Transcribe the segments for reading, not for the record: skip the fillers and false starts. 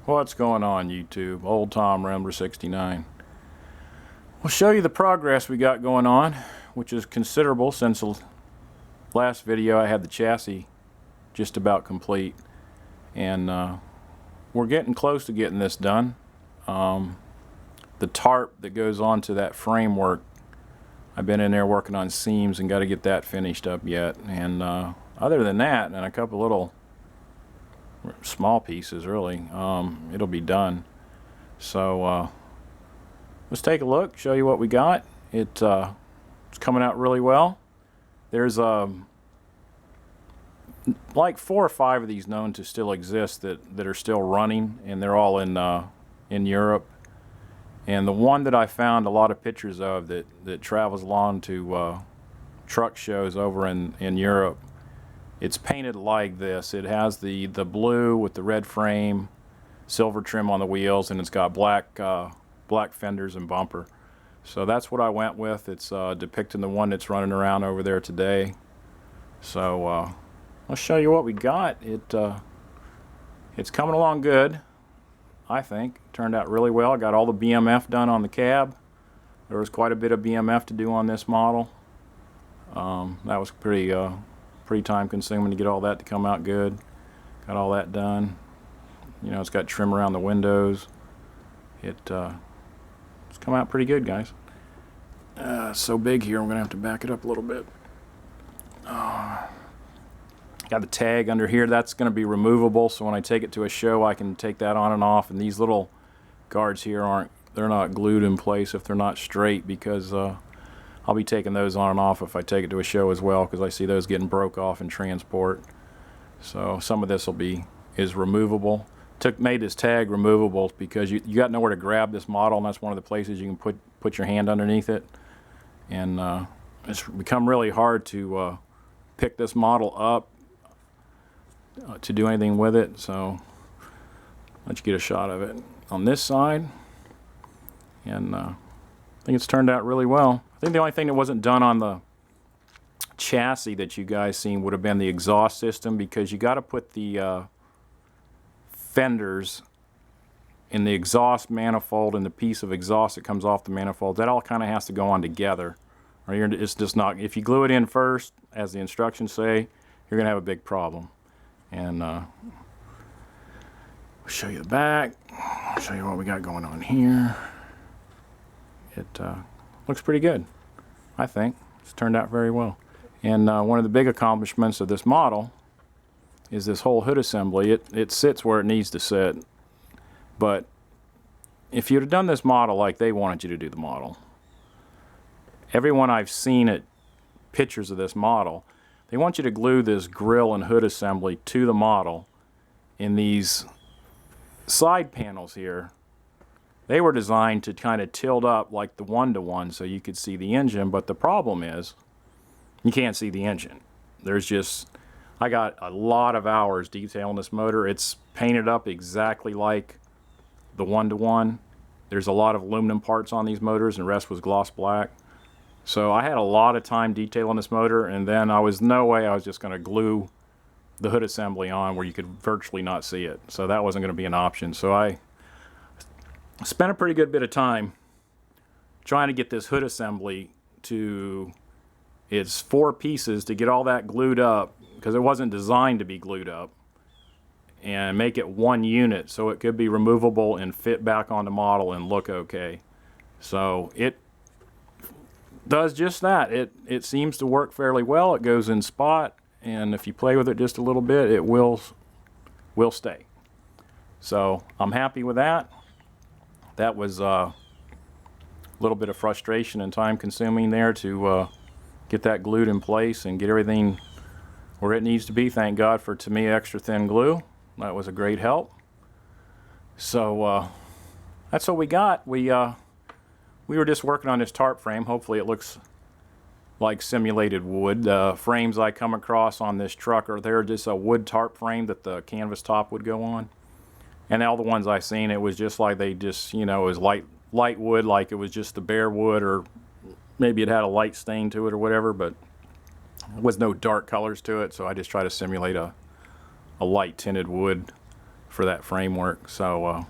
What's going on, YouTube? Old Tom Rambler 69. We'll show you the progress we got going on, which is considerable since the last video. I had the chassis just about complete, and we're getting close to getting this done. The tarp that goes onto that framework, I've been in there working on seams and got to get that finished up yet. And other than that, and a couple little small pieces, really, it'll be done. So let's take a look, show you what we got. It's coming out really well. There's like 4 or 5 of these known to still exist that are still running, and they're all in Europe. And the one that I found a lot of pictures of that travels along to truck shows over in Europe, it's painted like this. It has the blue with the red frame, silver trim on the wheels, and it's got black fenders and bumper. So that's what I went with. It's depicting the one that's running around over there today. So I'll show you what we got. It's coming along good, I think. Turned out really well. I got all the BMF done on the cab. There was quite a bit of BMF to do on this model. That was pretty time consuming to get all that to come out good. Got all that done. You know, it's got trim around the windows. It's come out pretty good, guys. It's so big here, I'm gonna have to back it up a little bit. Got the tag under here. That's going to be removable, so when I take it to a show I can take that on and off. And these little guards here they're not glued in place if they're not straight, because I'll be taking those on and off if I take it to a show as well, because I see those getting broke off in transport. So some of this is removable. Made this tag removable because you got nowhere to grab this model, and that's one of the places you can put your hand underneath it. And it's become really hard to pick this model up to do anything with it. So let's get a shot of it on this side. And I think it's turned out really well. I think the only thing that wasn't done on the chassis that you guys seen would have been the exhaust system, because you got to put the fenders in the exhaust manifold and the piece of exhaust that comes off the manifold. That all kind of has to go on together, or it's just not. If you glue it in first, as the instructions say, you're gonna have a big problem. And I'll show you the back. I'll show you what we got going on here. It looks pretty good, I think. It's turned out very well. And one of the big accomplishments of this model is this whole hood assembly. It sits where it needs to sit. But if you'd have done this model like they wanted you to do the model, everyone I've seen at pictures of this model, they want you to glue this grille and hood assembly to the model. In these side panels here, they were designed to kind of tilt up like the one-to-one so you could see the engine, but the problem is you can't see the engine. I got a lot of hours detailing this motor. It's painted up exactly like the one-to-one. There's a lot of aluminum parts on these motors, and the rest was gloss black. So I had a lot of time detailing this motor, and then no way I was just going to glue the hood assembly on where you could virtually not see it. So that wasn't going to be an option. So I spent a pretty good bit of time trying to get this hood assembly to its 4 pieces, to get all that glued up, because it wasn't designed to be glued up, and make it one unit so it could be removable and fit back on the model and look okay. So it does just that. It seems to work fairly well. It goes in spot, and if you play with it just a little bit, it will stay. So I'm happy with that. That was a little bit of frustration and time consuming there to get that glued in place and get everything where it needs to be. Thank God for, to me, extra thin glue. That was a great help. So that's what we got. We were just working on this tarp frame. Hopefully it looks like simulated wood. The frames I come across on this truck they're just a wood tarp frame that the canvas top would go on. And all the ones I've seen, it was just like it was light wood, like it was just the bare wood, or maybe it had a light stain to it or whatever, but there was no dark colors to it. So I just try to simulate a light tinted wood for that framework. So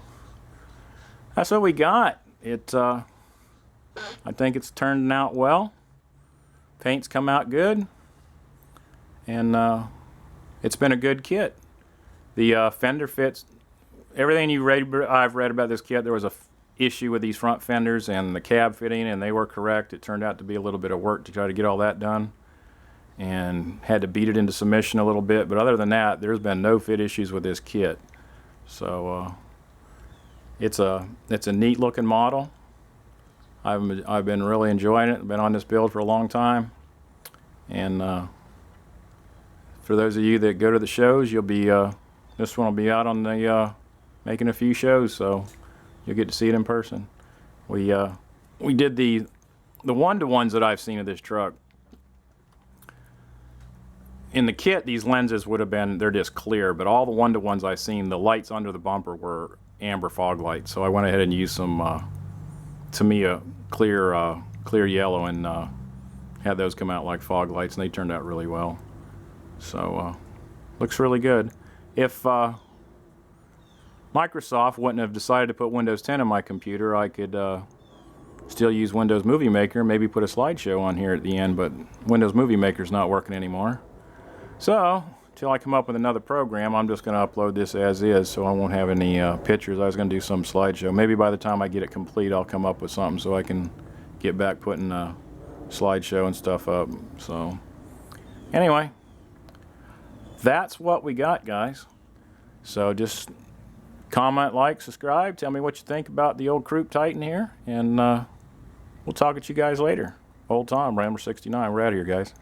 that's what we got. I think it's turned out well. Paint's come out good, and it's been a good kit. The fender fits everything I've read about this kit. There was a issue with these front fenders and the cab fitting, and they were correct. It turned out to be a little bit of work to try to get all that done, and had to beat it into submission a little bit. But other than that, there's been no fit issues with this kit. So it's a neat looking model. I've been really enjoying it. I've been on this build for a long time, and for those of you that go to the shows, you'll be this one will be out on the making a few shows, so you'll get to see it in person. We did the one-to-ones that I've seen of this truck. In the kit, these lenses would have been, they're just clear, but all the one-to-ones I've seen, the lights under the bumper were amber fog lights. So I went ahead and used some Tamiya clear yellow, and had those come out like fog lights, and they turned out really well. So looks really good. If Microsoft wouldn't have decided to put Windows 10 on my computer, I could still use Windows Movie Maker, maybe put a slideshow on here at the end, but Windows Movie Maker's not working anymore. So, until I come up with another program, I'm just going to upload this as is, so I won't have any pictures. I was going to do some slideshow. Maybe by the time I get it complete, I'll come up with something so I can get back putting a slideshow and stuff up. So, anyway, that's what we got, guys. So just comment, like, subscribe, tell me what you think about the old Krupp Titan here, and we'll talk at you guys later. Old Tom, Rambler 69, we're out of here, guys.